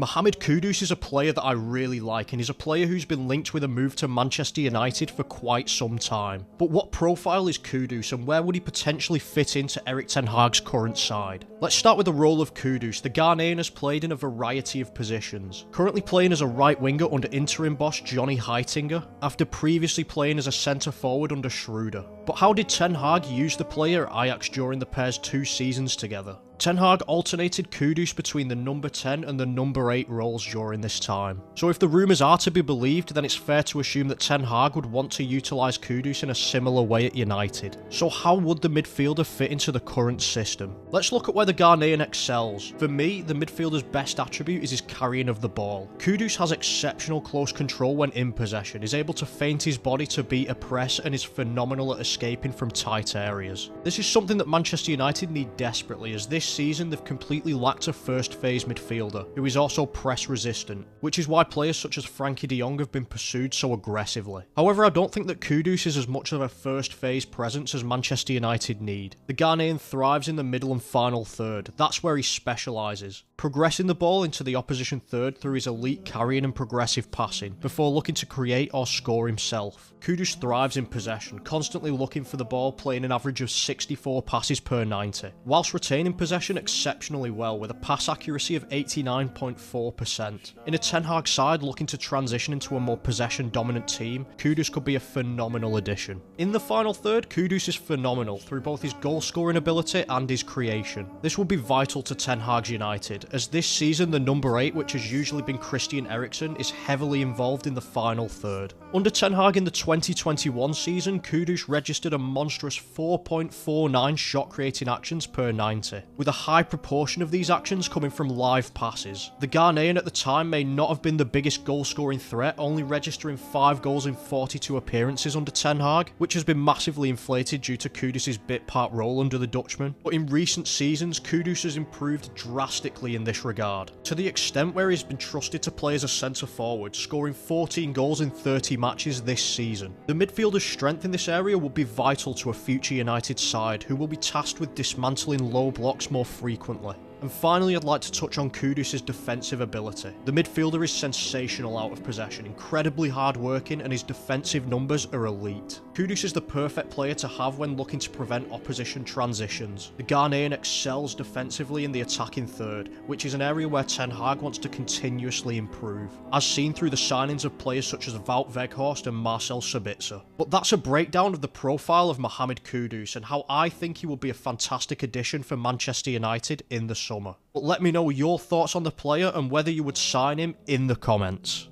Mohammed Kudus is a player that I really like, and he's a player who's been linked with a move to Manchester United for quite some time. But what profile is Kudus, and where would he potentially fit into Erik ten Hag's current side? Let's start with the role of Kudus. The Ghanaian has played in a variety of positions, currently playing as a right winger under interim boss Johnny Heitinga, after previously playing as a centre forward under Schroeder. But how did Ten Hag use the player at Ajax during the pair's 2 seasons together? Ten Hag alternated Kudus between the number 10 and the number 8 roles during this time. So if the rumours are to be believed, then it's fair to assume that Ten Hag would want to utilise Kudus in a similar way at United. So how would the midfielder fit into the current system? Let's look at where the Ghanaian excels. For me, the midfielder's best attribute is his carrying of the ball. Kudus has exceptional close control when in possession, is able to feint his body to beat a press, and is phenomenal at escaping from tight areas. This is something that Manchester United need desperately, as this season they've completely lacked a first phase midfielder who is also press resistant, which is why players such as Frankie de Jong have been pursued so aggressively. However, I don't think that Kudus is as much of a first phase presence as Manchester United need. The Ghanaian thrives in the middle and final third. That's where he specialises, progressing the ball into the opposition third through his elite carrying and progressive passing, before looking to create or score himself. Kudus thrives in possession, constantly looking for the ball, playing an average of 64 passes per 90, whilst retaining possession exceptionally well with a pass accuracy of 89.4%. In a Ten Hag side looking to transition into a more possession dominant team, Kudus could be a phenomenal addition. In the final third, Kudus is phenomenal through both his goal scoring ability and his creation. This will be vital to Ten Hag's United, as this season the number 8, which has usually been Christian Eriksen, is heavily involved in the final third. Under Ten Hag in the 2021 season, Kudus registered a monstrous 4.49 shot creating actions per 90, with a high proportion of these actions coming from live passes. The Ghanaian at the time may not have been the biggest goal scoring threat, only registering 5 goals in 42 appearances under Ten Hag, which has been massively inflated due to Kudus' bit part role under the Dutchman. But in recent seasons, Kudus has improved drastically in this regard, to the extent where he's been trusted to play as a centre forward, scoring 14 goals in 30 matches this season. The midfielder's strength in this area will be vital to a future United side, who will be tasked with dismantling low blocks more frequently. And finally, I'd like to touch on Kudus' defensive ability. The midfielder is sensational out of possession, incredibly hard-working, and his defensive numbers are elite. Kudus is the perfect player to have when looking to prevent opposition transitions. The Ghanaian excels defensively in the attacking third, which is an area where Ten Hag wants to continuously improve, as seen through the signings of players such as Wout Weghorst and Marcel Sabitzer. But that's a breakdown of the profile of Mohammed Kudus and how I think he will be a fantastic addition for Manchester United in the summer. But let me know your thoughts on the player and whether you would sign him in the comments.